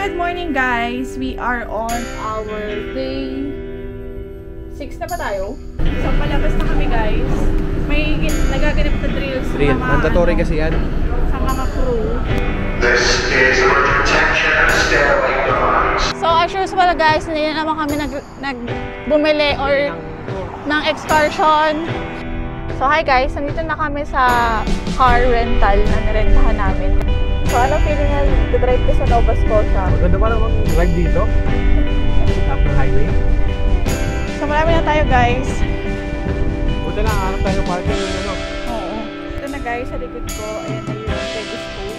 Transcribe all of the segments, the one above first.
good morning guys! We are on our day 6 na ba tayo? So palabas na kami guys. May nagaganap na drills sa mga mandatory kasi yan. Sa mga crew. This is a protection of stairway device. So as usual guys, hindi na naman kami bumili or ng excursion. So hi guys, nandito na kami sa car rental na nirentahan namin. So anong feeling na drive ko sa Nova Scotia? Maganda pa namang drive dito. Top ng highway. So marami na tayo guys. Buta lang, hanap tayo ng parking yung ano. Oo. Ito na guys, sa likod ko. Ayan na yung tennis school.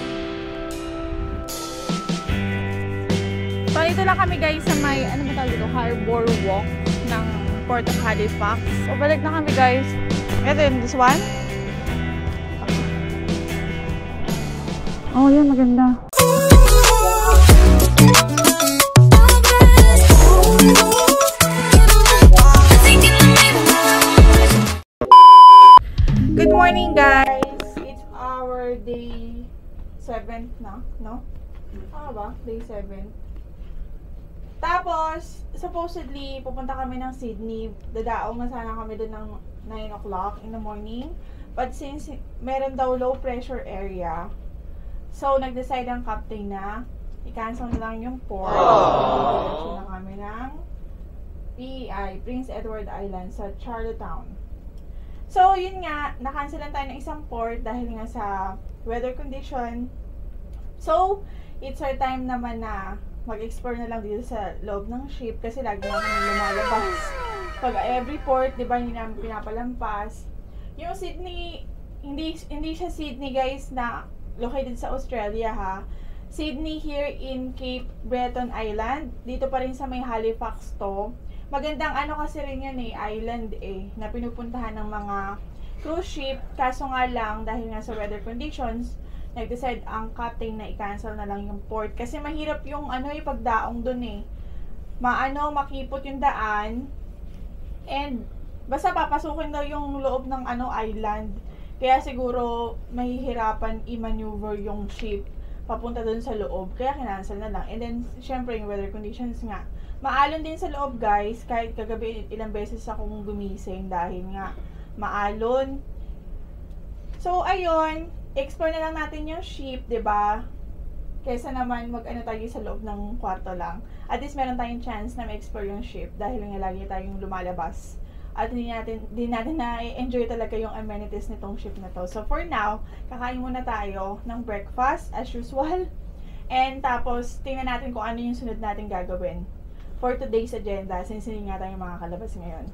So dito lang kami guys sa may, ano ba tawag dito? Harbor Walk ng Port of Halifax. So balik na kami guys. Ito yun, this one. Oh, yan, maganda. Good morning, guys! It's our day 7 na, no? Ba? Day 7. Tapos, supposedly, pupunta kami ng Sydney. Dadaong na sana kami doon ng 9 o'clock in the morning. But since meron daw low pressure area, so, nag-decide ang captain na i-cancel na lang yung port. Direction na kami ng PEI, Prince Edward Island sa Charlottetown. So, yun nga, na-cancel lang tayo ng isang port dahil nga sa weather condition. So, it's our time naman na mag-explore na lang dito sa loob ng ship kasi lagi na kami lumalabas. Pag every port, di ba, hindi namin pinapalampas. Yung Sydney, hindi siya Sydney guys na located sa Australia ha. Sydney here in Cape Breton Island. Dito pa rin sa may Halifax to. Magandang ano kasi rin yan island na pinupuntahan ng mga cruise ship. Kaso nga lang, dahil nga sa weather conditions, nag-decide ang captain na i-cancel na lang yung port. Kasi mahirap yung pagdaong dun makipot yung daan. And, basta papasukin daw yung loob ng island. Kaya siguro mahihirapan i-maneuver yung ship papunta dun sa loob. Kaya kinancel na lang. And then, syempre yung weather conditions nga. Maalon din sa loob guys. Kahit kagabi ilang beses akong gumising dahil nga maalon. So, ayun. Explore na lang natin yung ship, 'di ba? Kaysa naman tayo sa loob ng kwarto lang. At least meron tayong chance na ma-explore yung ship dahil nga lagi tayong lumalabas. At hindi natin na-enjoy talaga yung amenities nitong ship na to. So for now, kakain muna tayo ng breakfast as usual. And tapos, tingnan natin kung ano yung sunod natin gagawin for today's agenda since hindi nga tayo makakalabas ngayon.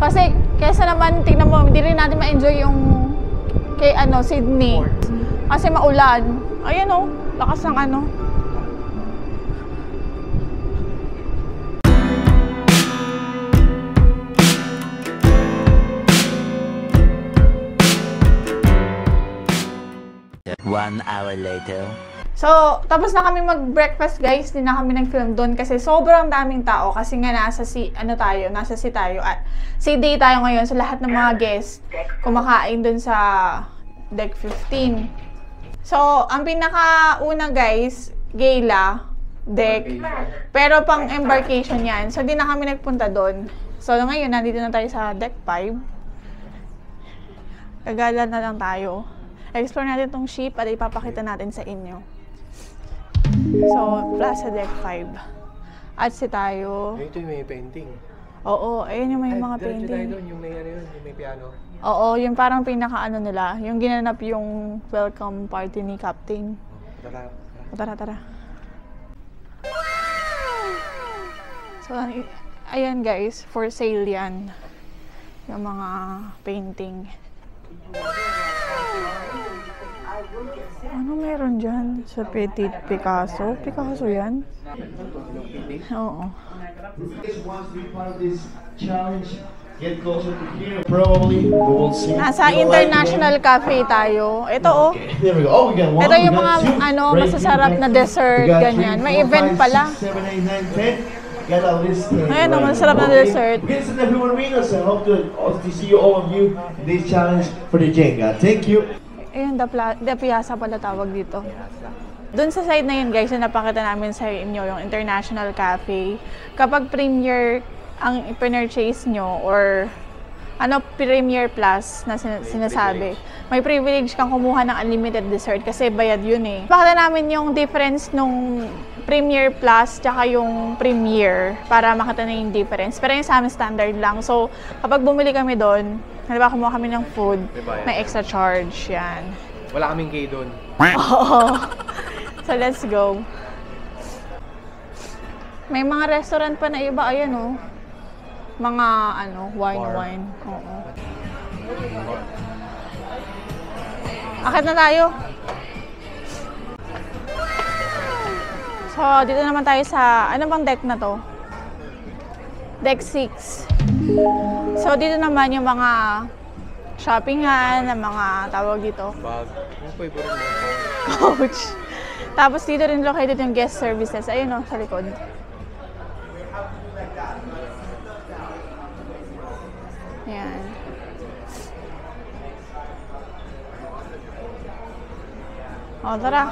Kasi, kesa naman, tignan mo, hindi rin natin ma-enjoy yung kay Sydney. Kasi maulan. Ayan lakas ng One hour later. So, tapos na kami mag-breakfast guys, hindi na kami nag-film doon kasi sobrang daming tao kasi nga nasa sea tayo at sea day tayo ngayon so lahat ng mga guests kumakain doon sa deck 15. So, ang pinakauna guys, gala deck, pero pang embarkation yan. So, di na kami nagpunta doon. So, ngayon nandito na tayo sa deck 5. Gagala na lang tayo. Explore natin tong ship at ipapakita natin sa inyo. So, Plaza Deck 5. At tayo. Ito yung may painting. Oo, ayun yung may mga painting. Yung may yung may piano. Oo, yung parang pinaka nila. Yung ginanap yung welcome party ni Captain. Tara. So, ayan guys, for sale yan. Yung mga painting. Ano meron dyan? Sa Petit Picasso? Picasso yan? Oo. get closer to here. Probably we will see. Nasa You know, like, International Cafe tayo. Ito oh. Okay, there we go. Oh, we got one. Ito we yung got mga two. ano, Right, masasarap two, na next. dessert, We got ganyan. three, May four, event five, pala. 6, 7, 8, 9, 10. Got a list. Ayan, ang masarap na dessert. Vincent and everyone arenas. I hope to see all of you in this challenge for the Jenga. Thank you. Ayun, The Piazza pala tawag dito. Doon sa side na yun guys, na napakita namin sa inyo yung International Cafe. Kapag Premier ang ipinurchase nyo or ano, Premier Plus na sinasabi, may privilege kang kumuha ng unlimited dessert kasi bayad yun eh. Pakita namin yung difference nung Premier Plus tsaka yung Premier para makita na yung difference. Pero yung sa amin standard lang. So, kapag bumili kami doon, halimbawa kumuha kami ng food, may extra charge. Yan. Wala kaming gay doon. Oo. So, let's go. May mga restaurant pa na iba. Ayan, oh. Mga, ano, wine. Oo. Akit na tayo. So, dito naman tayo sa, ano bang deck na to? Deck 6. So, dito naman yung mga shoppingan, na mga tawag dito. Bag. Ano po iba rin Coach. Tapos dito rin located yung guest services. Ayun o, sa likod. Ayan. O, tara.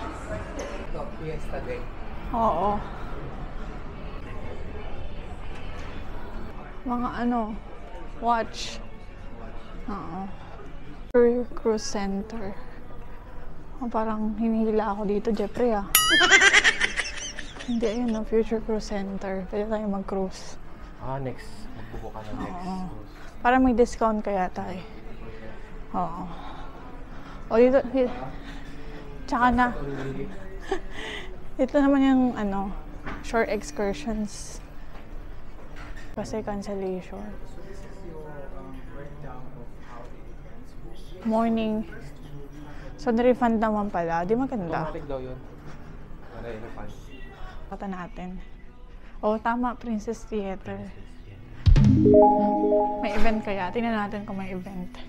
Fiesta Day. Oo. Mga ano, watch. Oo. Cruise Center. Oh, parang hinihila ako dito, Jeffrey ah. Hindi, ayun no, Future Cruise Center. Pwede tayo mag-cruise. Next. Magbubo ka na next. Oo. Para may discount kaya tayo. Oo. O dito, tsaka na. Ito naman yung ano, shore excursions. Kasi cancellation. Morning. So, na-refund naman pala. Di maganda. Automatic daw yun. Ano yung refund? Pata natin. Oh, tama. Princess Theater. May event kaya? Tingnan natin kung may event.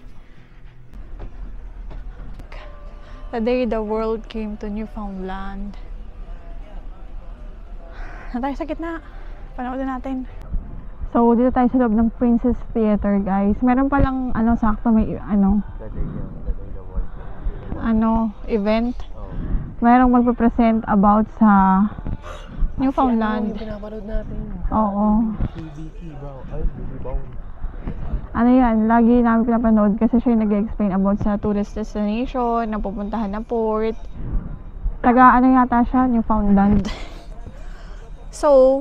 The day the world came to Newfoundland. Na tayo sa gitna. Panoodin natin. So, dito tayo sa loob ng Princess Theater, guys. Meron palang, ano, sakto may, ano, event. Merong magpe-present about sa Newfoundland. Yung pinapanood natin. Oo. PBT, bro. Ay, bro. Ano yan, lagi namin pinapanood kasi siya yung nag-explain about sa tourist destination, na pupuntahan na port. Taga, ano yata siya, Newfoundland. So,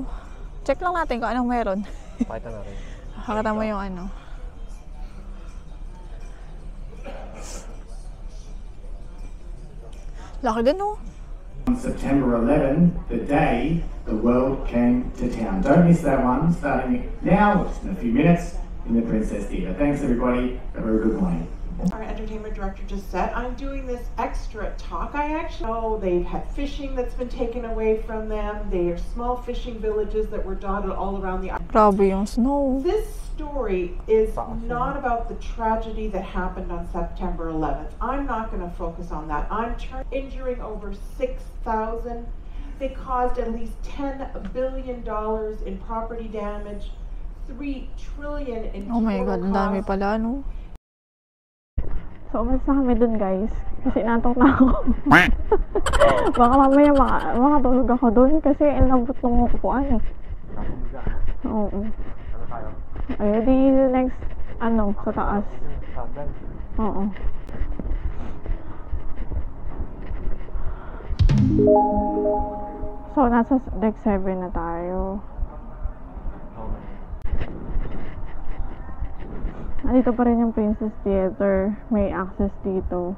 check lang natin kung anong meron. Pakita natin. Kakata mo yung ano. Laki din, oh. On September 11, the day the world came to town. Don't miss that one, starting now, just in a few minutes, in the Princess Theatre. Thanks everybody, have a very good morning. Our entertainment director just said, I'm doing this extra talk. I actually know they've had fishing that's been taken away from them. They are small fishing villages that were dotted all around the island. Grabe yung snow. This story is not about the tragedy that happened on September 11th. I'm not going to focus on that. I'm injuring over 6,000. They caused at least $10 billion in property damage, $3 trillion in Oh my God, ang dami pala, no? So, umalis na kami dun, guys. Kasi natok na ako. Baka mamaya makatulog ako dun kasi ang lambot ng upuan eh. Oo. Ay, di next, ano, sa taas. Oo. So, nasa deck 7 na tayo. Dito pa rin yung Princess Theater. May access dito.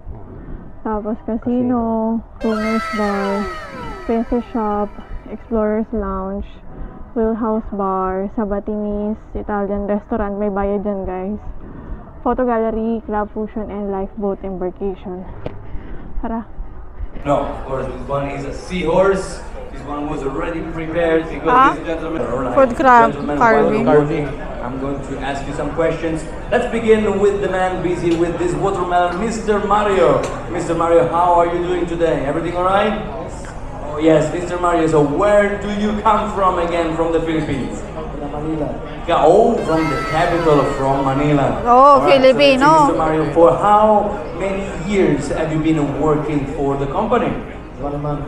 Tapos casino, Rumors Bar, Princess Shop, Explorers Lounge, Wheelhouse Bar, Sabatinis, Italian Restaurant. May bayad dyan, guys. Photo Gallery, Club Fusion, and Lifeboat Embarkation. Tara. No, of course, this one is a seahorse. This one was already prepared because, ladies and gentlemen, Food crab gentlemen, carving. I'm going to ask you some questions. Let's begin with the man busy with this watermelon, Mr. Mario. Mr. Mario, how are you doing today? Everything alright? Oh yes, Mr. Mario, so where do you come from again from the Philippines? Manila. Oh, from the capital, from Manila. Oh, Alright, Filipino. So Mr. Mario, for how many years have you been working for the company? 1 month.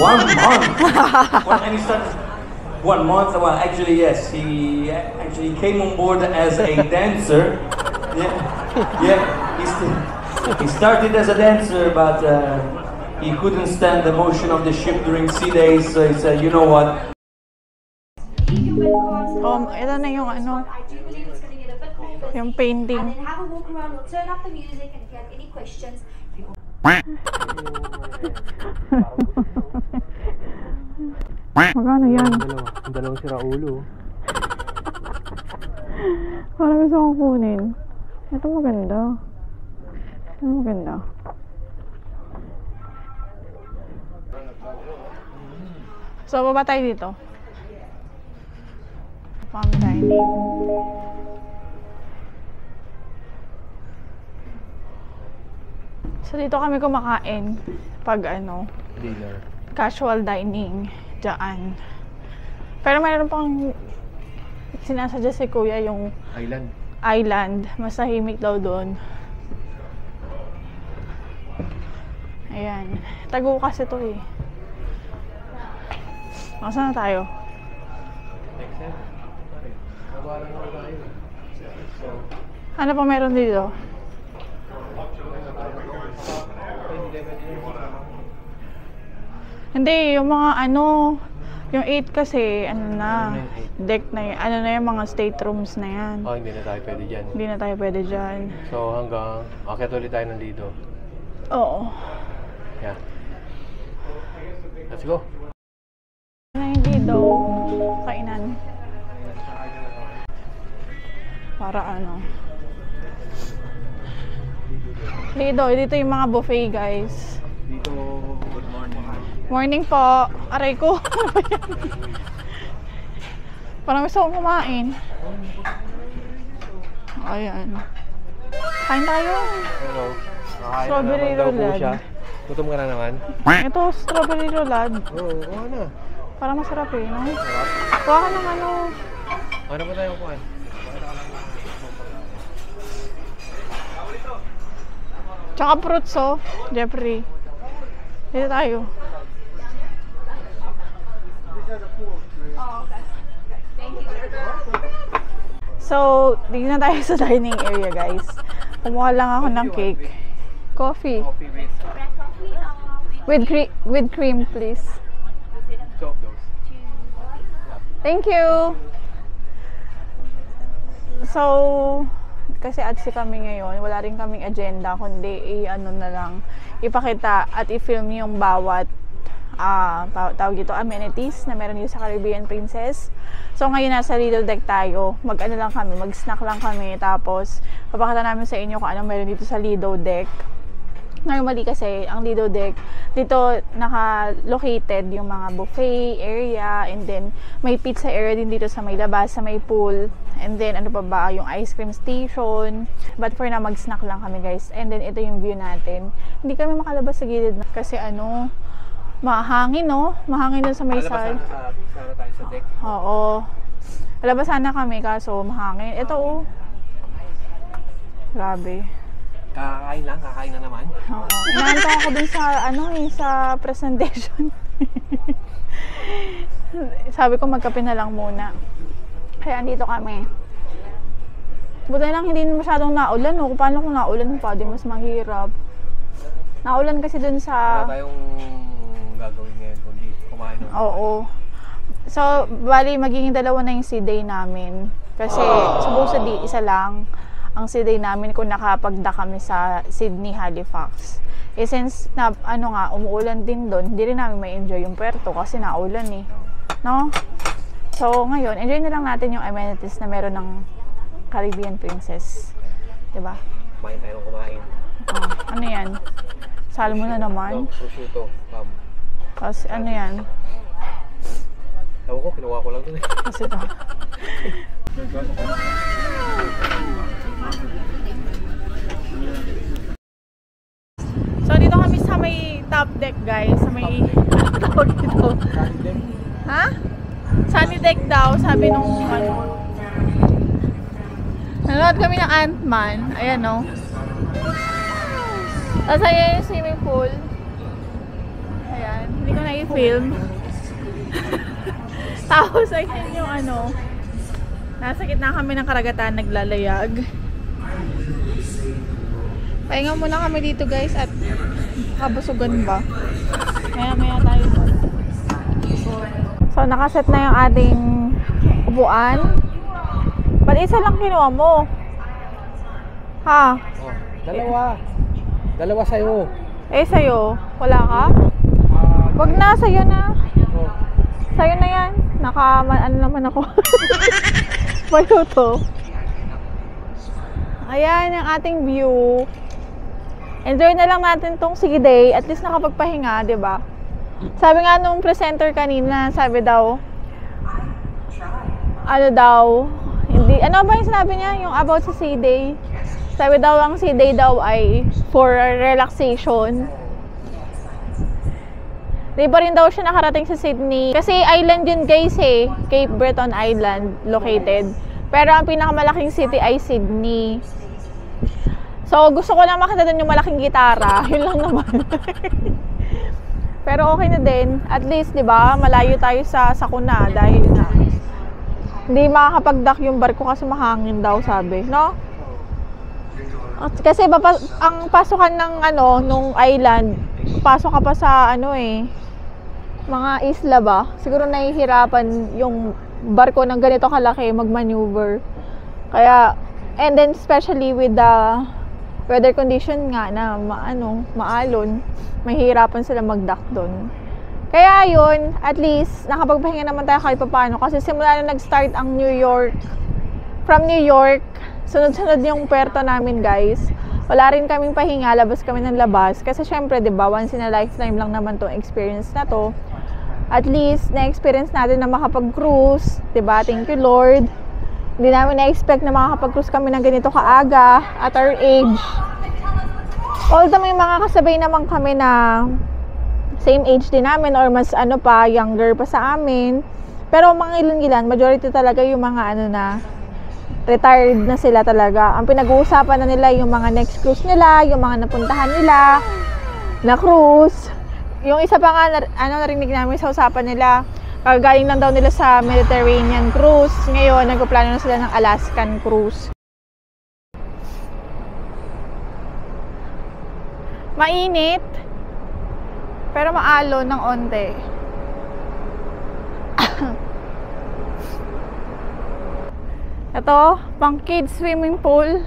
1 month. And he started 1 month. Well, actually, yes, he actually came on board as a dancer. Yeah. He started as a dancer, but he couldn't stand the motion of the ship during sea days. So he said, you know what? Ito na yung ano, I do believe it's going to get a bit more busy. yung painting. And then have a walk around, we'll turn up the music, and if you have any questions, Magkano yan? Yung dalawang sira ulo. Parang gusto kong kunin. Ito maganda. Ito maganda. So, baba tayo dito. Farm dining. So, dito kami kumakain pag ano, Dinner. casual dining dyan. Pero mayroon pang sinasadya si Kuya yung island. Mas tahimik daw doon. Ayan. Tago kasi to eh. Saan na tayo? Ano pa meron dito? Hindi, yung mga ano, yung 8 kasi, ano na, deck na yun, ano na yung mga state rooms na yan. Oh, hindi na tayo pwede dyan. Hindi na tayo pwede dyan. So hanggang, akit ulit tayo ng Lido. Oo. Yeah. Let's go. Na hindi daw kainan. Para ano. Dito yung mga buffet, guys. Dito, good morning. Morning po. Aray ko. Parang gusto kong kumain. Ayan. Kain tayo. Hello. Strawberry roulade. Gutom ka na naman? Ito, strawberry roulade. Oo, kuha na. Parang masarap eh, no? Kuha ka ng ano. Ano ba tayo kuhaan? Tsaka fruits, oh. Jeffrey. Dito tayo. So, dito na tayo sa dining area, guys. Kumuha lang ako ng cake. Coffee. With cream, please. Thank you. So, kasi ATSI kami ngayon, wala rin kaming agenda, kundi ano na lang, ipakita at i-film yung bawat tawag dito, amenities na meron dito sa Caribbean Princess. So ngayon nasa Lido Deck tayo, mag-ano lang kami, mag-snack lang kami, tapos papakita namin sa inyo kung anong meron dito sa Lido Deck. Normally kasi, ang Lido Deck, dito naka-located yung mga buffet area, and then may pizza area din dito sa may labas, sa may pool, and then ano pa ba, yung ice cream station. But for now, mag-snack lang kami, guys. And then ito yung view natin. Hindi kami makalabas sa gilid kasi ano, mahangin, no? Mahangin dun sa may side. Sana tayo sa deck. Oo. Labas sana kami kaso mahangin. Ito, oh. Grabe. Kakain na naman. Oo. Inaantay ako dun sa, ano sa presentation. Sabi ko magkape na lang muna. Kaya andito kami. Buti lang hindi masyadong naulan, no? Paano kung naulan pa, di mas mahirap. Naulan kasi dun sa... Wala tayong gagawin ngayon kundi kumain ng... Oo. So, bali magiging dalawa na yung sea day namin. Kasi, supposedly, isa lang ang sea day namin kung nakapagda kami sa Sydney, Halifax. Eh, since na, ano nga, umuulan din doon, hindi rin namin ma-enjoy yung puerto kasi naulan eh. No? So, ngayon, enjoy na lang natin yung amenities na meron ng Caribbean Princess. Diba? Kumain tayo ng kumain. Ano yan? Salmon na naman. Prosciutto, Tapos, ano yan? Ewan ko, kinuha ko lang dun eh. Kasi ito. So, dito kami sa may top deck, guys. Sa may... Ano tawag dito? Ha? Sunny deck daw, sabi nung ano. Nanonood kami ng Ant-Man. Ayan, no? Tapos ayan yung swimming pool. Ayan. Hindi ko na i-film. Tapos ayan yung ano. Nasa gitna kami ng karagatan, naglalayag. Pahinga muna kami dito, guys, at kabusugan ba? Maya tayo. So, nakaset na yung ating upuan. Ba't isa lang kinuha mo? Ha? Oh, dalawa sa'yo. Eh, sa'yo? Wala ka? Wag na, sa'yo na. Oh. Sa'yo na yan. Ano naman ako. Maluto. Ayan ang ating view. Enjoy na lang natin tong sige day. At least nakapagpahinga, 'di ba? Sabi nga nung presenter kanina, sabi daw, ano ba yung sinabi niya? Yung about sa sea day. Sabi daw, ang sea day daw ay for relaxation. Di ba rin daw siya nakarating sa Sydney? Kasi island yun, guys, eh. Cape Breton Island located. Pero ang pinakamalaking city ay Sydney. So, gusto ko na makita doon yung malaking gitara. Yun lang naman. Pero okay na din. At least, di ba, malayo tayo sa Sakuna dahil na hindi makakapag-dock yung barko kasi mahangin daw, sabi. No? At kasi ang pasukan ng nung island, pasok ka pa sa mga isla ba? Siguro nahihirapan yung barko ng ganito kalaki mag-maneuver. Kaya, and then especially with the weather condition nga na maalon, mahihirapan sila mag-dock doon. Kaya yun, at least nakapagpahinga naman tayo kahit paano kasi simula na nag-start ang from New York, sunod-sunod yung puerto namin, guys. Wala rin kaming pahinga, labas kami ng labas kasi syempre, 'di ba, once in a lifetime lang naman tong experience na to. At least na-experience natin na makapag-cruise, 'di ba? Thank you, Lord. Hindi namin na-expect na makakapag-cruise kami ng ganito kaaga at our age. Although may mga kasabay naman kami na same age din namin or mas younger pa sa amin. Pero mga ilan-ilan, majority talaga yung mga na retired na sila talaga. Ang pinag-uusapan na nila yung mga next cruise nila, yung mga napuntahan nila na cruise. Yung isa pa nga, narinig namin sa usapan nila, kagaling lang daw nila sa Mediterranean cruise. Ngayon, nagpaplano na sila ng Alaskan cruise. Mainit, pero maalon ng onte. Ito, pang kids swimming pool.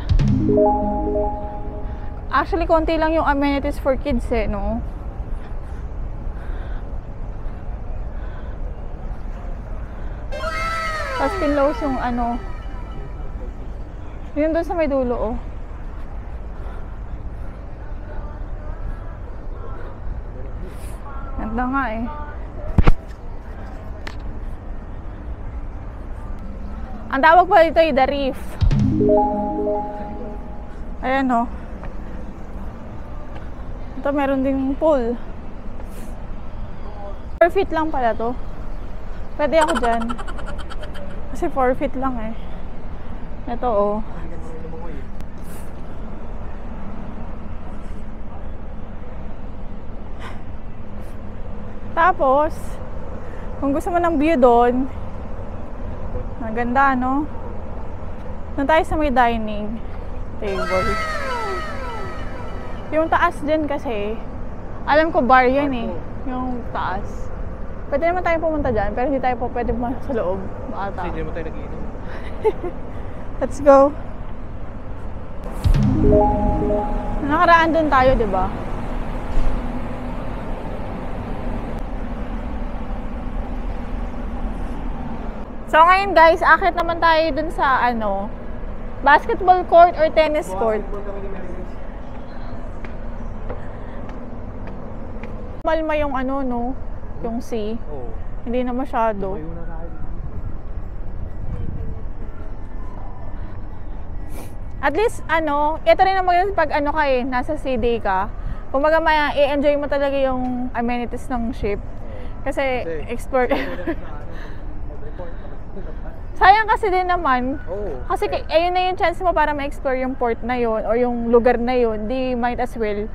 Actually, konti lang yung amenities for kids no? Tapos pinlows yung yun doon sa may dulo, Ganda nga eh. Ang tawag pa dito ay The Reef. Ayan Ito meron ding pool. 4 feet lang pala to. Pwede ako dyan. Kasi 4 feet lang eh. Ito Tapos, kung gusto mo ng view doon, maganda, Doon tayo sa may dining table. Yung taas dyan kasi, alam ko bar yan eh. Yung taas. Pwede naman tayo pumunta dyan, pero hindi tayo pwede pumunta sa loob. Kasi hindi naman tayo nag-inom. Let's go. Nakaraan doon tayo, di ba? So ngayon, guys, akit naman tayo dun sa basketball court or tennis court. Malma yung yung sea. Hindi na masyado. At least, ito rin naman pag ka nasa CD ka, kumbaga i-enjoy mo talaga yung amenities ng ship. Kasi explore. Sayang kasi din naman. Kasi ayun na yung chance mo para ma-explore yung port na yun or yung lugar na yun. Di might as well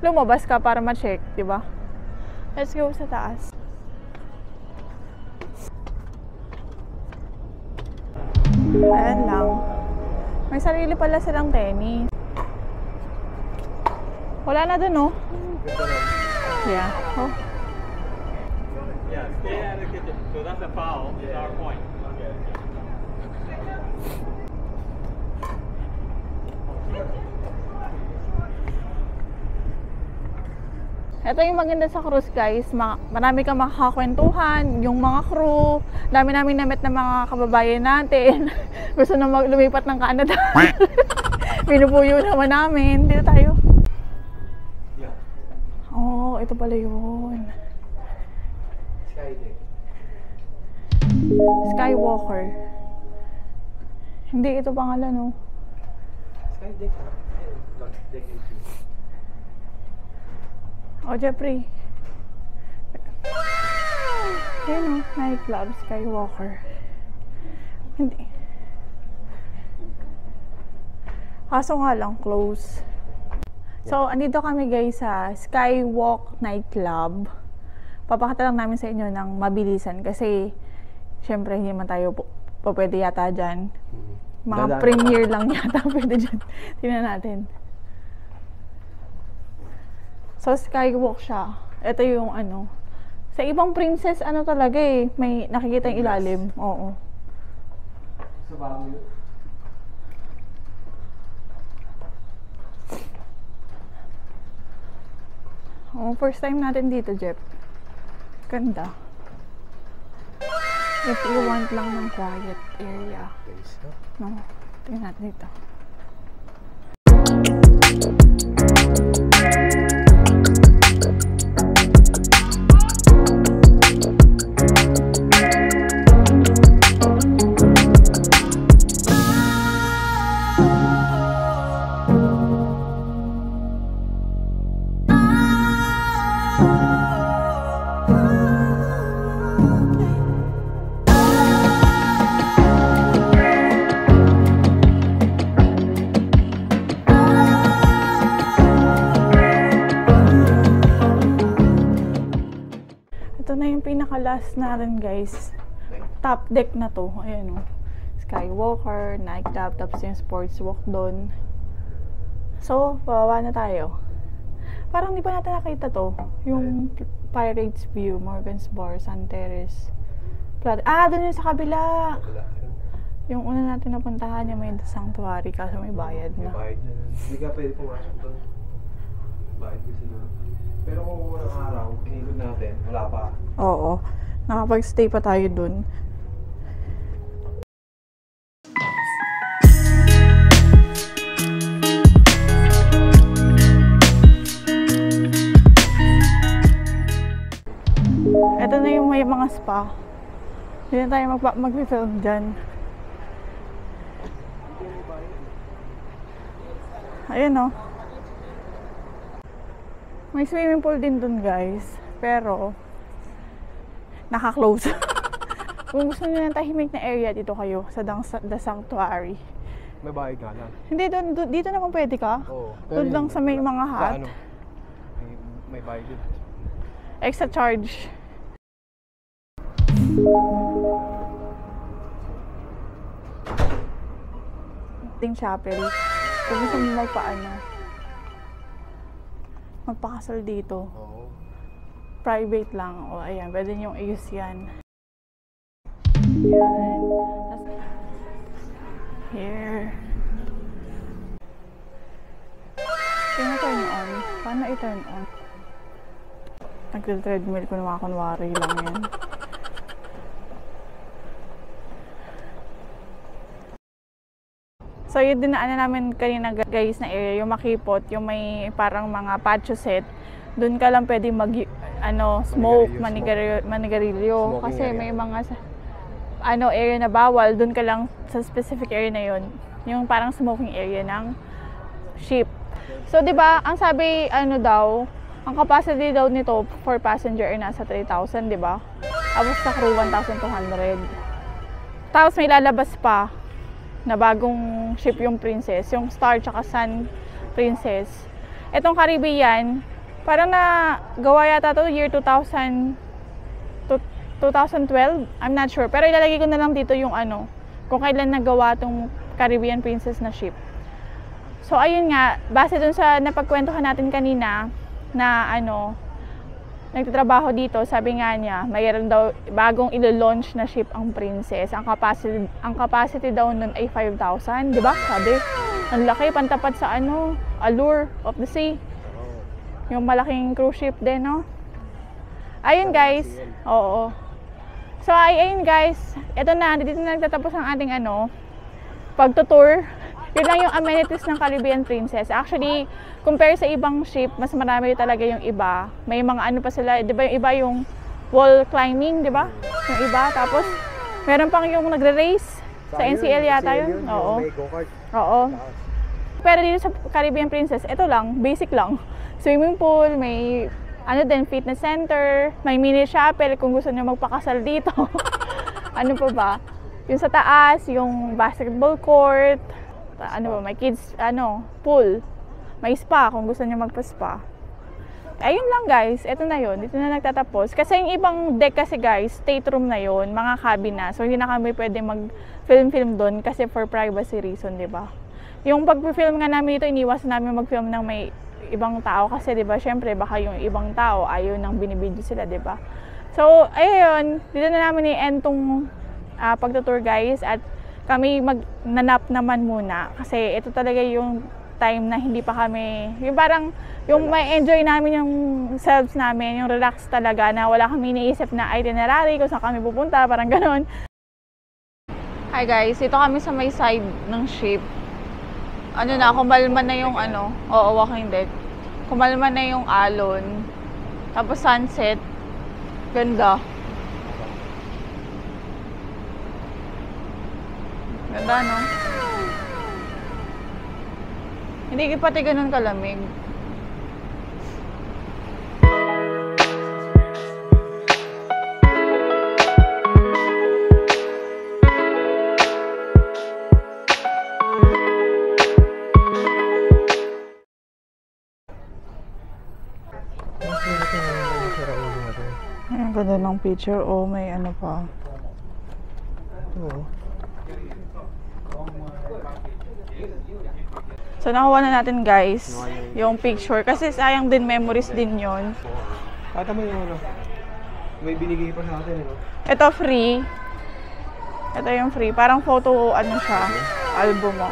lumabas ka para ma-check, di ba? Let's go sa taas. Ayan lang. May sarili pala silang tennis. Wala na dun, oh. Yeah. Oh. Yeah, stay at the kitchen. So that's a foul. That's our point. Ito yung maganda sa cruise, guys. Marami kang makakakwentuhan, yung mga crew. Dami namin na-met na mga kababayan natin. Gusto na lumipat ng Canada. Pinupuyo naman namin. Dito tayo. Oh, ito pala yun. Skywalker. Hindi ito pangalan, oh. Skydeck. Oh, Jeffrey. Ayun, oh. Nightclub, Skywalker. Hindi. Kaso nga lang, close. So, andito kami guys sa Skywalk Nightclub. Papakita lang namin sa inyo ng mabilisan kasi syempre hindi man tayo pwede yata dyan. Mga premiere lang yata pwede dyan. Tingnan natin. So, Skywalk siya. Ito yung sa ibang princess talaga eh. May nakikita yung ilalim. Oo. Sa bago yun? Oh, first time natin dito, Jeff. Ganda. If you want lang ng quiet area. No, tingnan natin dito. Pinaka-last natin guys, top deck na to. Ayan, oh. Skywalker, nightclub, tapos yung sports walk doon. So, bababa na tayo. Parang di pa natin nakita to. Yung Pirates View, Morgan's Bar, San Terrace. Doon yun sa kabila. Yung una natin napuntahan niya may sanctuary kaso may bayad na. May bayad na. Hindi ka pwede pumasok doon. Bayad kasi doon. Pero kung unang araw, pinilog natin, wala pa. Oo. Nakapag-stay pa tayo dun. Ito na yung may mga spa. Hindi na tayo mag-film dyan. Ayun, oh. May swimming pool din dun, guys. Pero naka-close. Kung gusto niyo ng tahimik na area, dito kayo sa The Sanctuary. May bayad nga lang. Hindi, dito naman pwede ka. Oo. Doon lang sa may mga hut. May bayad yun. Extra charge. Ting chapel. Kung gusto mo magpakasal dito. Oo. Private lang. O, ayan. Pwede niyong i-use yan. Yan. Here. Can I turn on? Paano i-turn on? Nag-treadmill ko naman kunwari lang yan. So, yung dinaanan namin kanina guys na area, yung makipot, yung may parang mga patio set, dun ka lang pwede smoke, manigarilyo. Kasi may mga area na bawal, dun ka lang sa specific area na yun, yung parang smoking area ng ship. So, di ba, ang sabi, ano daw, ang capacity daw nito for passenger ay nasa 3,000, di ba? Tapos sa crew, 1,200. Tapos may lalabas pa na bagong ship yung Princess, yung Star tsaka Sun Princess. Etong Caribbean, parang na gawa yata to year 2012, I'm not sure. Pero ilalagay ko na lang dito yung ano, kung kailan nagawa tong Caribbean Princess na ship. So ayun nga, base dun sa napagkwentuhan natin kanina na ano, nagtatrabaho dito, sabi nga niya, mayroon daw bagong ilo-launch na ship ang Princess. Ang capacity daw nun ay 5,000, di ba? Sabi, ang laki, pantapat sa ano, Allure of the Sea. Yung malaking cruise ship din, no? Ayun guys, oo. So ayun guys, ito na, dito na nagtatapos ang ating ano, pagtutour. Yun lang yung amenities ng Caribbean Princess. Actually, compare sa ibang ship, mas marami talaga yung iba. May mga ano pa sila, di ba yung iba yung wall climbing, di ba? Yung iba, tapos meron pang yung nagre-race sa NCL yata yun. Oo. Oo. Pero dito sa Caribbean Princess, ito lang, basic lang. Swimming pool, may ano din, fitness center, may mini chapel kung gusto niyo magpakasal dito. Ano pa ba? Yung sa taas, yung basketball court, ano ba, may kids, ano, pool. May spa kung gusto niyo magpa-spa. Ayun lang guys, ito na yun. Dito na nagtatapos. Kasi yung ibang deck kasi guys, state room na yun, mga cabin na. So hindi na kami pwede mag-film doon kasi for privacy reason, di ba? Yung pag-film nga namin dito, iniwas namin mag-film ng may ibang tao kasi, di ba, syempre baka yung ibang tao ayaw nang binibidyo sila, di ba? So, ayun, dito na namin i-end tong pagtutour guys, at kami mag-nanap naman muna kasi ito talaga yung time na hindi pa kami, yung parang yung may enjoy namin yung selves namin, yung relax talaga na wala kami iniisip na itinerary kung saan kami pupunta, parang ganon. Hi guys, ito kami sa may side ng ship. Ano na, kumalman na yung ano, oo, walking deck. Kumalman na yung alon. Tapos sunset. Ganda. Ganda, no? Hindi pati ganun kalamig. Ang ganda ng picture. Oh, may ano pa. So, nakuha na natin guys yung picture. Kasi sayang din, memories din yon. Ata mo yung ano, may binigay pa sa atin, ano? Ito free. Ito yung free. Parang photo, ano siya, album mo.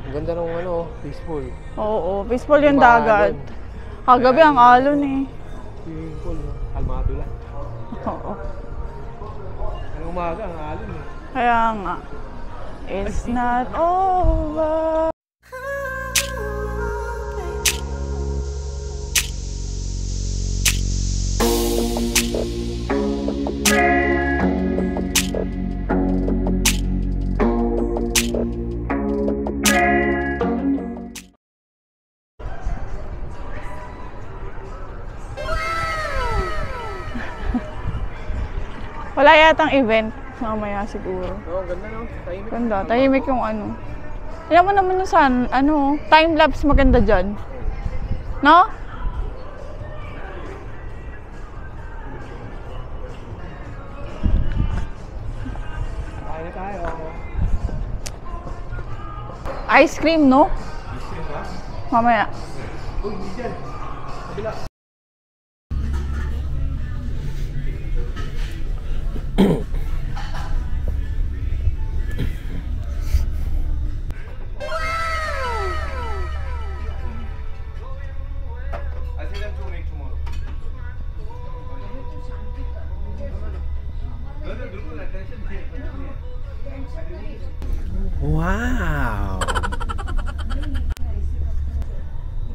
Ang ganda ng ano, peaceful. Oo, peaceful yung dagat. Kagabi ang alon eh. Swimming pool, kalmado lang. Oo. Umaga ang alon eh. Kaya nga, it's not over. Wala yatang event. Mamaya siguro. Oo, ganda no? Tahimik. Ganda. Tahimik yung ano. Alam mo naman yung sun, ano, time-lapse maganda dyan. No? Kain na tayo. Ice cream, no? Ice cream ba? Mamaya. Uy, hindi dyan. Kabila. Wow!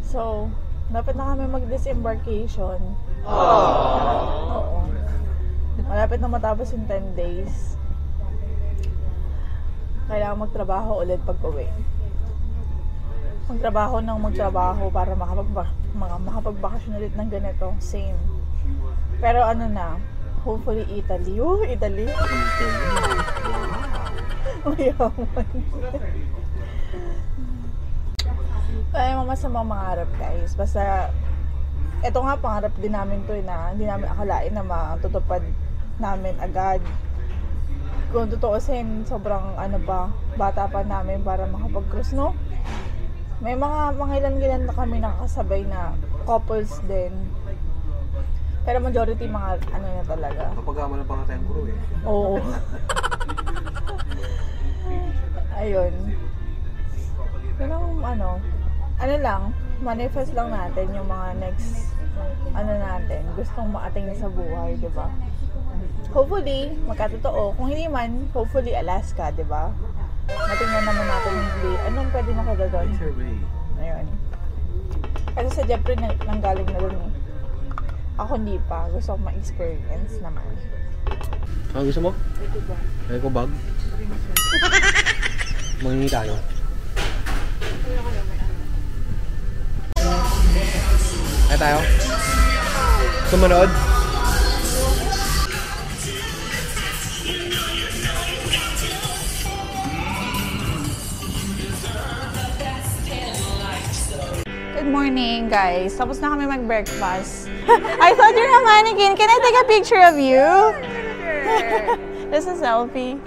So, dapat na kami mag-disembarkation. Oo. Malapit na matapos yung 10 days. Kailangan magtrabaho ulit pag uwi. Magtrabaho para makapagbakasyon ulit ng ganito. Same. Pero ano na, hopefully Italy. Italy. Mayaman. Ay, masamang mangarap guys. Basta, eto nga pangarap din namin to na hindi namin akalain na matutupad namin agad. Kung tutuusin, sobrang bata pa namin para makapag-cruise, no? May mga ilan-ilan na kami nakakasabay na couples din. Pero majority mga na talaga. Kapag-ama ng pangatayang crew eh. Oo. Ayun. Yun ang lang, manifest lang natin yung mga next natin, gustong ma-attain sa buhay, di ba? Hopefully, magkatotoo. Kung hindi man, hopefully Alaska, di ba? Matingnan naman natin hindi. Anong pwede nakita doon? Ayun. Kasi sa Jeffrey nanggaling na doon eh. Ako hindi pa. Gusto ko ma-experience naman. Gusto mo? Ay ko bag? Mangingi tayo. Ay tayo? Sumunod? Good morning, guys. Tapos na kami mag-breakfast. I thought you're a mannequin. Can I take a picture of you? This is a selfie.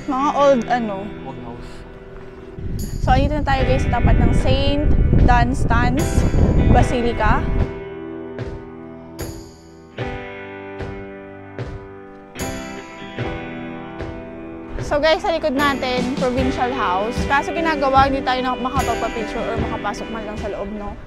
Mga old house. So, dito na tayo guys sa tapat ng St. Dunstan's Basilica. So guys, sa likod natin, provincial house. Kaso ginagawa, hindi tayo makapagpa-picture or makapasok man lang sa loob, no?